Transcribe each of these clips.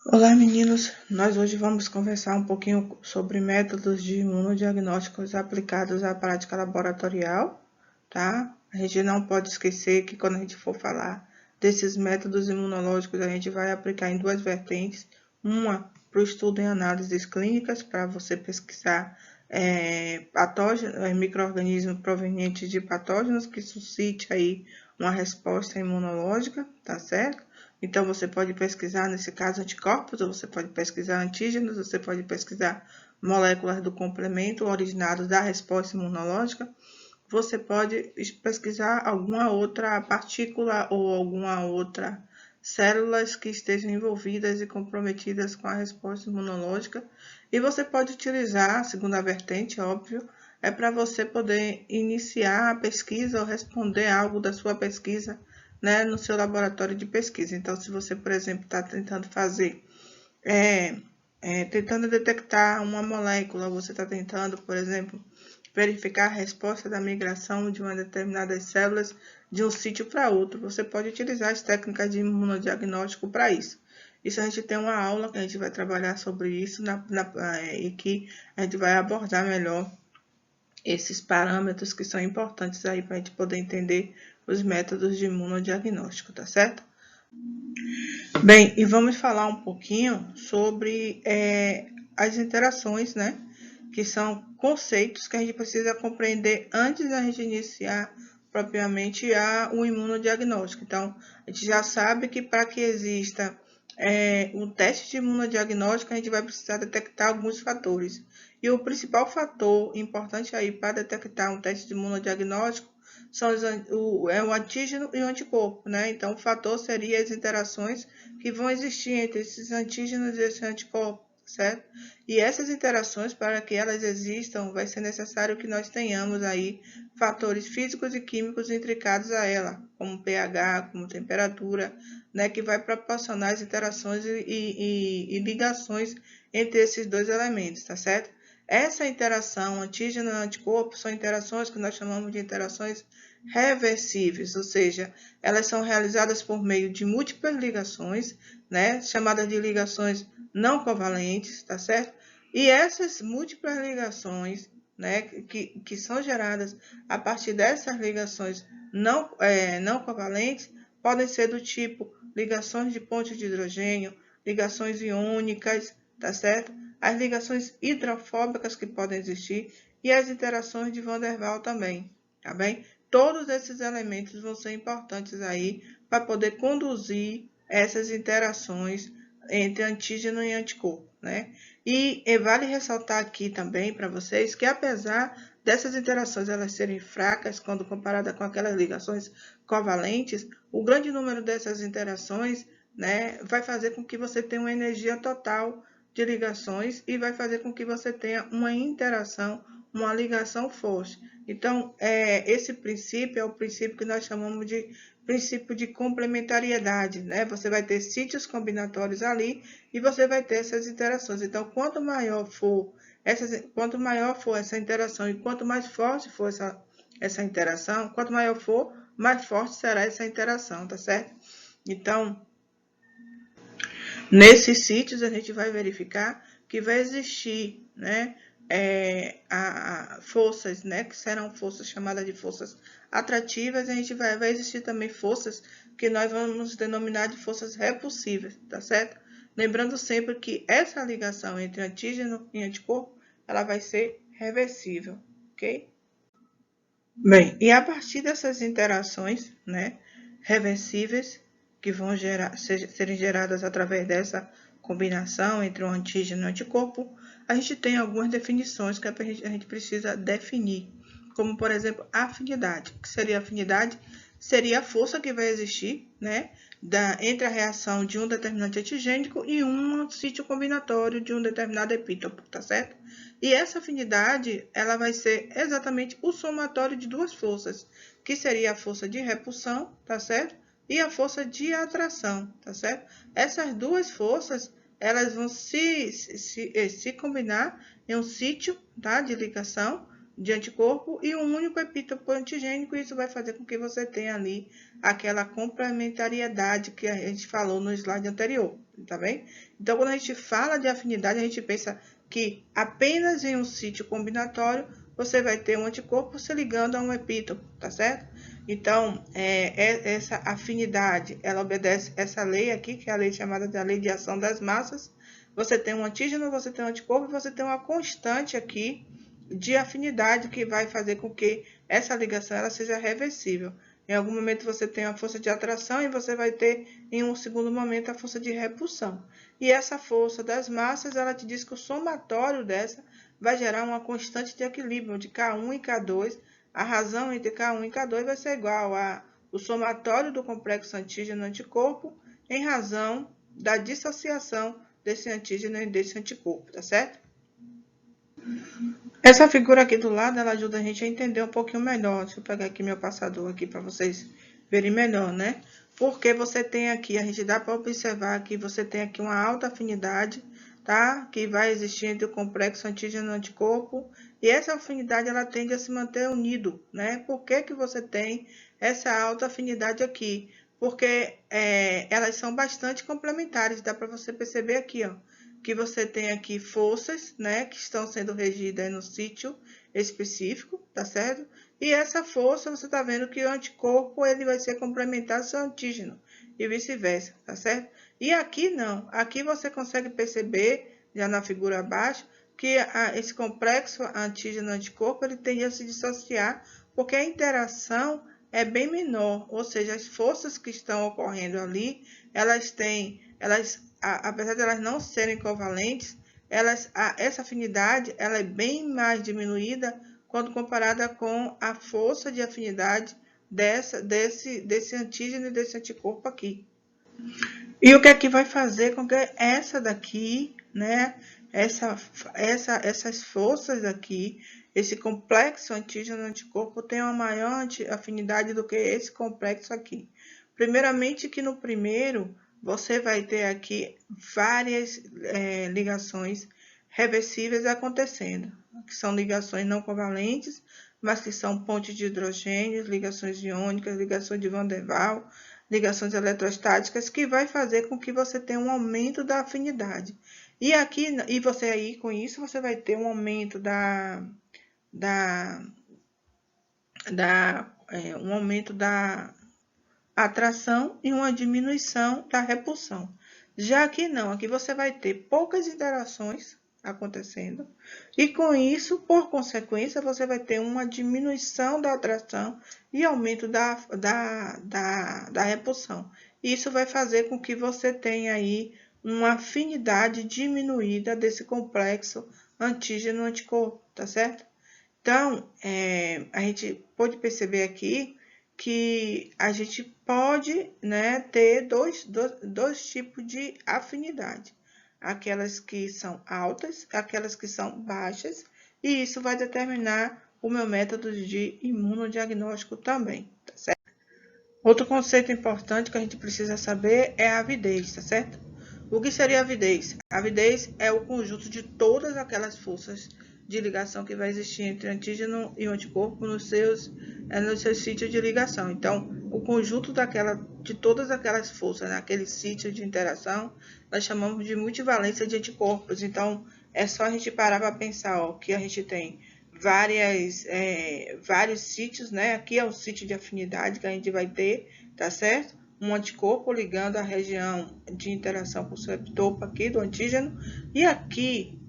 Olá, meninos. Nós hoje vamos conversar um pouquinho sobre métodos de imunodiagnósticos aplicados à prática laboratorial, tá? A gente não pode esquecer que quando a gente for falar desses métodos imunológicos, a gente vai aplicar em duas vertentes. Uma para o estudo em análises clínicas, para você pesquisar micro-organismos provenientes de patógenos que suscite aí uma resposta imunológica, tá certo? Então, você pode pesquisar, nesse caso, anticorpos, ou você pode pesquisar antígenos, você pode pesquisar moléculas do complemento originados da resposta imunológica. Você pode pesquisar alguma outra partícula ou alguma outra células que estejam envolvidas e comprometidas com a resposta imunológica. E você pode utilizar, a segunda vertente, óbvio, é para você poder iniciar a pesquisa ou responder algo da sua pesquisa, né, no seu laboratório de pesquisa. Então, se você, por exemplo, está tentando fazer, tentando detectar uma molécula, você está tentando, por exemplo, verificar a resposta da migração de uma determinada células de um sítio para outro. Você pode utilizar as técnicas de imunodiagnóstico para isso. Isso a gente tem uma aula que a gente vai trabalhar sobre isso e que a gente vai abordar melhor esses parâmetros que são importantes aí para a gente poder entender os métodos de imunodiagnóstico, tá certo? Bem, e vamos falar um pouquinho sobre as interações, né? Que são conceitos que a gente precisa compreender antes da gente iniciar propriamente o imunodiagnóstico. Então, a gente já sabe que para que exista um teste de imunodiagnóstico, a gente vai precisar detectar alguns fatores. E o principal fator importante aí para detectar um teste de imunodiagnóstico o antígeno e o anticorpo, né? Então, o fator seria as interações que vão existir entre esses antígenos e esse anticorpo, certo? E essas interações, para que elas existam, vai ser necessário que nós tenhamos aí fatores físicos e químicos intricados a ela, como pH, como temperatura, né? Que vai proporcionar as interações e ligações entre esses dois elementos, tá certo? Essa interação antígeno e anticorpo são interações que nós chamamos de interações reversíveis, ou seja, elas são realizadas por meio de múltiplas ligações, né, chamadas de ligações não covalentes, tá certo? E essas múltiplas ligações, né, que são geradas a partir dessas ligações não covalentes, podem ser do tipo ligações de pontos de hidrogênio, ligações iônicas, tá certo? As ligações hidrofóbicas que podem existir e as interações de Van der Waals também, tá bem? Todos esses elementos vão ser importantes aí para poder conduzir essas interações entre antígeno e anticorpo, né? E vale ressaltar aqui também para vocês que apesar dessas interações elas serem fracas quando comparada com aquelas ligações covalentes, o grande número dessas interações, né, vai fazer com que você tenha uma energia total de ligações e vai fazer com que você tenha uma interação, uma ligação forte. Então, esse princípio é o princípio que nós chamamos de princípio de complementariedade, né? Você vai ter sítios combinatórios ali e você vai ter essas interações. Então, quanto maior for essa interação e quanto mais forte for essa interação, quanto maior for, mais forte será essa interação, tá certo? Então, nesses sítios, a gente vai verificar que vai existir, né, forças, né, que serão forças chamadas de forças atrativas, e a gente vai existir também forças que nós vamos denominar de forças repulsivas, tá certo? Lembrando sempre que essa ligação entre antígeno e anticorpo, ela vai ser reversível, ok? Bem, e a partir dessas interações, né, reversíveis, que vão serem geradas através dessa combinação entre o antígeno e o anticorpo, a gente tem algumas definições que a gente precisa definir, como, por exemplo, a afinidade. O que seria a afinidade? Seria a força que vai existir, né, entre a reação de um determinante antigênico e um sítio combinatório de um determinado epítopo, tá certo? E essa afinidade, ela vai ser exatamente o somatório de duas forças, que seria a força de repulsão, tá certo? E a força de atração, tá certo? Essas duas forças, elas vão se combinar em um sítio, tá, de ligação de anticorpo e um único epítopo antigênico, e isso vai fazer com que você tenha ali aquela complementariedade que a gente falou no slide anterior, tá bem? Então, quando a gente fala de afinidade, a gente pensa que apenas em um sítio combinatório você vai ter um anticorpo se ligando a um epítopo, tá certo? Então, essa afinidade, ela obedece essa lei aqui, que é a lei chamada de lei de ação das massas. Você tem um antígeno, você tem um anticorpo, e você tem uma constante aqui de afinidade que vai fazer com que essa ligação ela seja reversível. Em algum momento você tem a força de atração e você vai ter, em um segundo momento, a força de repulsão. E essa força das massas, ela te diz que o somatório dessa vai gerar uma constante de equilíbrio de K1 e K2. A razão entre K1 e K2 vai ser igual ao somatório do complexo antígeno-anticorpo em razão da dissociação desse antígeno e desse anticorpo, tá certo? Essa figura aqui do lado, ela ajuda a gente a entender um pouquinho melhor. Deixa eu pegar aqui meu passador aqui para vocês verem melhor, né? Porque você tem aqui, a gente dá para observar que você tem aqui uma alta afinidade, tá? Que vai existir entre o complexo antígeno-anticorpo. E essa afinidade, ela tende a se manter unido, né? Por que que você tem essa alta afinidade aqui? Porque elas são bastante complementares. Dá para você perceber aqui, ó, que você tem aqui forças, né, que estão sendo regidas no sítio específico, tá certo? E essa força, você tá vendo que o anticorpo, ele vai ser complementar ao seu antígeno, e vice-versa, tá certo? E aqui não, aqui você consegue perceber, já na figura abaixo, que esse complexo antígeno-anticorpo, ele tende a se dissociar, porque a interação é bem menor, ou seja, as forças que estão ocorrendo ali, apesar de elas não serem covalentes, essa afinidade ela é bem mais diminuída quando comparada com a força de afinidade desse antígeno e desse anticorpo aqui. E o que é que vai fazer com que essa daqui, né, essas forças aqui, esse complexo antígeno-anticorpo tenha uma maior afinidade do que esse complexo aqui? Primeiramente que no primeiro, você vai ter aqui várias ligações reversíveis acontecendo, que são ligações não covalentes, mas que são pontes de hidrogênio, ligações iônicas, ligações de Van der Waals, ligações eletrostáticas, que vai fazer com que você tenha um aumento da afinidade. E você aí, com isso, você vai ter um aumento um aumento da atração e uma diminuição da repulsão. Já aqui não, aqui você vai ter poucas interações acontecendo e com isso, por consequência, você vai ter uma diminuição da atração e aumento da repulsão. Isso vai fazer com que você tenha aí uma afinidade diminuída desse complexo antígeno-anticorpo, tá certo? Então, a gente pode perceber aqui que a gente pode, né, ter dois tipos de afinidade. Aquelas que são altas, aquelas que são baixas, e isso vai determinar o meu método de imunodiagnóstico também, tá certo? Outro conceito importante que a gente precisa saber é a avidez, tá certo? O que seria a avidez? A avidez é o conjunto de todas aquelas forças de ligação que vai existir entre antígeno e anticorpo nos seus sítios de ligação. Então, o conjunto de todas aquelas forças naquele sítio de interação, nós chamamos de multivalência de anticorpos. Então, é só a gente parar para pensar, ó, que a gente tem vários sítios, né? Aqui é o sítio de afinidade que a gente vai ter, tá certo? Um anticorpo ligando a região de interação com o seu epitopo aqui do antígeno. E aqui,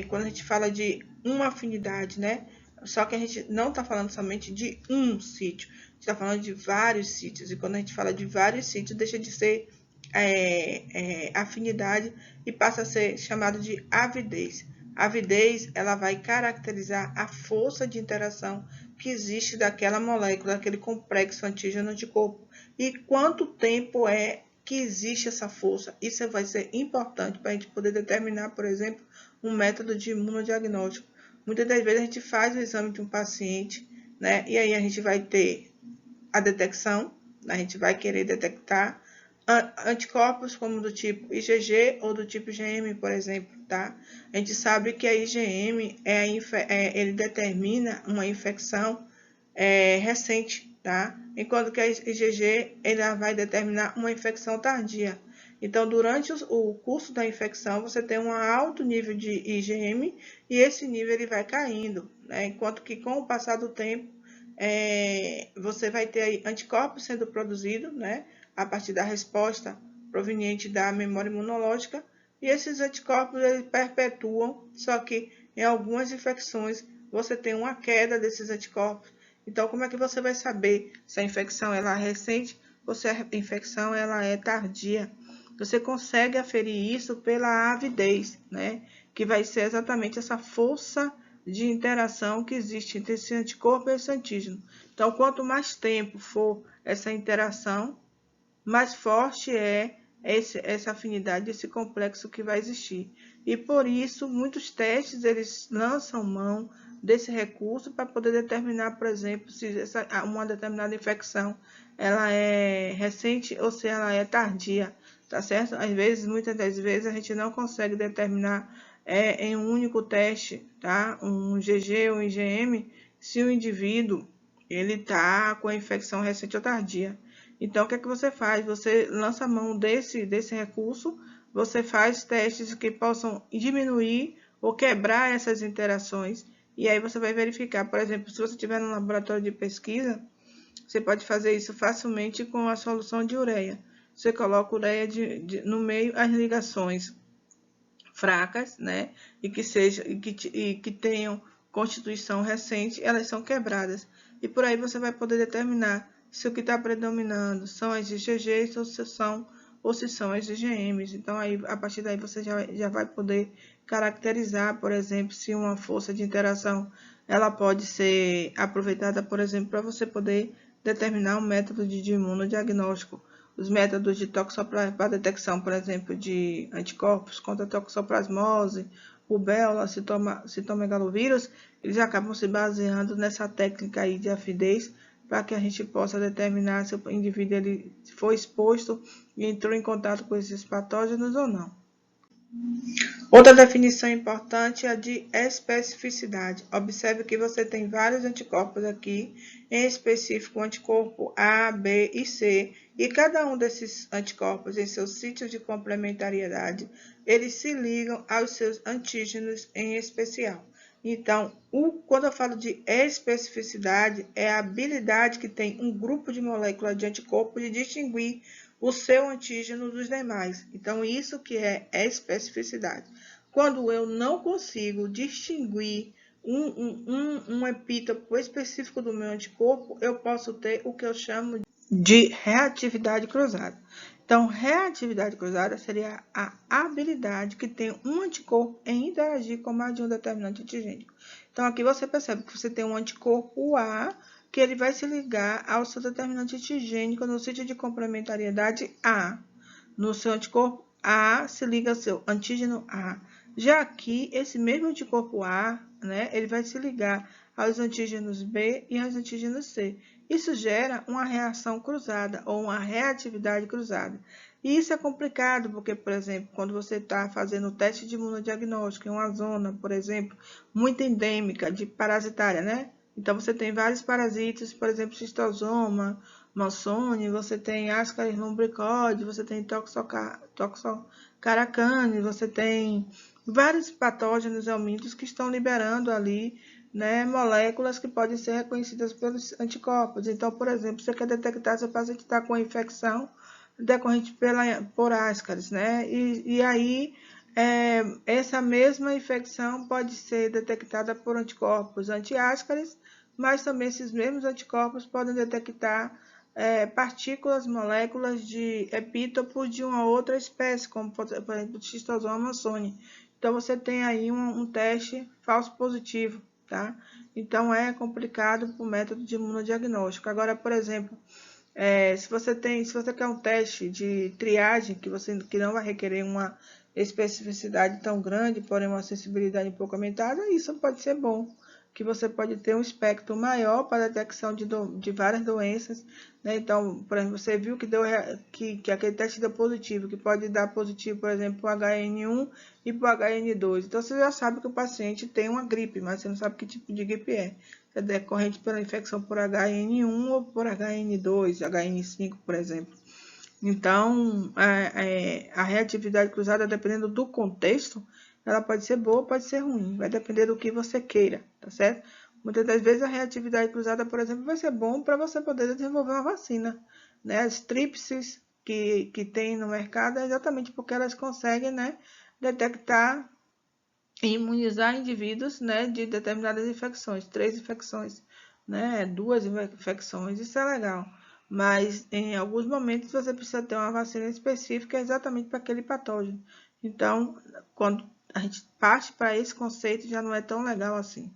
quando a gente fala de uma afinidade, né? Só que a gente não está falando somente de um sítio, a gente está falando de vários sítios. E quando a gente fala de vários sítios, deixa de ser afinidade e passa a ser chamado de avidez. A avidez, ela vai caracterizar a força de interação que existe daquela molécula, daquele complexo antígeno-anticorpo. E quanto tempo que existe essa força. Isso vai ser importante para a gente poder determinar, por exemplo, um método de imunodiagnóstico. Muitas das vezes a gente faz o exame de um paciente, né? E aí a gente vai ter a detecção, a gente vai querer detectar anticorpos como do tipo IgG ou do tipo IgM, por exemplo, tá? A gente sabe que a IgM ele determina uma infecção recente, tá? Enquanto que a IgG ela vai determinar uma infecção tardia. Então, durante o curso da infecção, você tem um alto nível de IgM e esse nível ele vai caindo, né? Enquanto que com o passar do tempo, você vai ter aí anticorpos sendo produzidos, né? A partir da resposta proveniente da memória imunológica, e esses anticorpos eles perpetuam, só que em algumas infecções você tem uma queda desses anticorpos. Então, como é que você vai saber se a infecção ela é recente ou se a infecção ela é tardia? Você consegue aferir isso pela avidez, né? Que vai ser exatamente essa força de interação que existe entre esse anticorpo e esse antígeno. Então, quanto mais tempo for essa interação, mais forte é essa afinidade, esse complexo que vai existir. E por isso, muitos testes eles lançam mão desse recurso para poder determinar, por exemplo, se uma determinada infecção ela é recente ou se ela é tardia, tá certo? Às vezes, muitas das vezes, a gente não consegue determinar em um único teste, tá? Um GG ou IgM, se o indivíduo ele está com a infecção recente ou tardia. Então, o que é que você faz? Você lança a mão desse recurso, você faz testes que possam diminuir ou quebrar essas interações, e aí você vai verificar, por exemplo, se você estiver no laboratório de pesquisa, você pode fazer isso facilmente com a solução de ureia. Você coloca ureia no meio, as ligações fracas, né, e que tenham constituição recente, elas são quebradas. E por aí você vai poder determinar se o que está predominando são as IgGs ou se são as IgMs. Então, aí, a partir daí, você já vai poder caracterizar, por exemplo, se uma força de interação ela pode ser aproveitada, por exemplo, para você poder determinar um método de imunodiagnóstico. Os métodos de para detecção, por exemplo, de anticorpos contra toxoplasmose, rubéola, citomegalovírus, eles acabam se baseando nessa técnica aí de avidez para que a gente possa determinar se o indivíduo ele foi exposto e entrou em contato com esses patógenos ou não. Outra definição importante é a de especificidade. Observe que você tem vários anticorpos aqui, em específico o anticorpo A, B e C, e cada um desses anticorpos em seus sítios de complementariedade, eles se ligam aos seus antígenos em especial. Então, quando eu falo de especificidade, é a habilidade que tem um grupo de moléculas de anticorpo de distinguir o seu antígeno dos demais. Então, isso que é especificidade. Quando eu não consigo distinguir um epítopo específico do meu anticorpo, eu posso ter o que eu chamo de reatividade cruzada. Então, reatividade cruzada seria a habilidade que tem um anticorpo em interagir com mais de um determinante antigênico. Então, aqui você percebe que você tem um anticorpo A, que ele vai se ligar ao seu determinante antigênico no sítio de complementariedade A. No seu anticorpo A se liga ao seu antígeno A. Já aqui, esse mesmo anticorpo A, né, ele vai se ligar aos antígenos B e aos antígenos C. Isso gera uma reação cruzada ou uma reatividade cruzada. E isso é complicado porque, por exemplo, quando você está fazendo o teste de imunodiagnóstico em uma zona, por exemplo, muito endêmica de parasitária, né? Então, você tem vários parasitas, por exemplo, Schistosoma, Mansoni, você tem Ascaris lumbricode, você tem Toxocaracane, você tem vários patógenos helmintos que estão liberando ali, né, moléculas que podem ser reconhecidas pelos anticorpos. Então, por exemplo, você quer detectar se o paciente está com infecção decorrente por Ascaris, né? E aí, essa mesma infecção pode ser detectada por anticorpos anti-Ascaris, mas também esses mesmos anticorpos podem detectar partículas, moléculas de epítopos de uma outra espécie, como por exemplo, Schistosoma mansoni. Então, você tem aí um teste falso positivo, tá? Então, é complicado para o método de imunodiagnóstico. Agora, por exemplo, se você quer um teste de triagem, que não vai requerer uma especificidade tão grande, porém uma sensibilidade um pouco aumentada, isso pode ser bom, que você pode ter um espectro maior para a detecção de várias doenças, né? Então, por exemplo, você viu que aquele teste deu positivo, que pode dar positivo, por exemplo, para o HN1 e para o HN2. Então, você já sabe que o paciente tem uma gripe, mas você não sabe que tipo de gripe é. É decorrente pela infecção por HN1 ou por HN2, HN5, por exemplo. Então, a reatividade cruzada, dependendo do contexto, ela pode ser boa, pode ser ruim, vai depender do que você queira, tá certo? Muitas das vezes a reatividade cruzada, por exemplo, vai ser bom para você poder desenvolver uma vacina, né? As tríplices que tem no mercado é exatamente porque elas conseguem, né, detectar e imunizar indivíduos, né, de determinadas infecções, 3 infecções, né, 2 infecções, isso é legal. Mas em alguns momentos você precisa ter uma vacina específica exatamente para aquele patógeno. Então, quando a gente parte para esse conceito, já não é tão legal assim.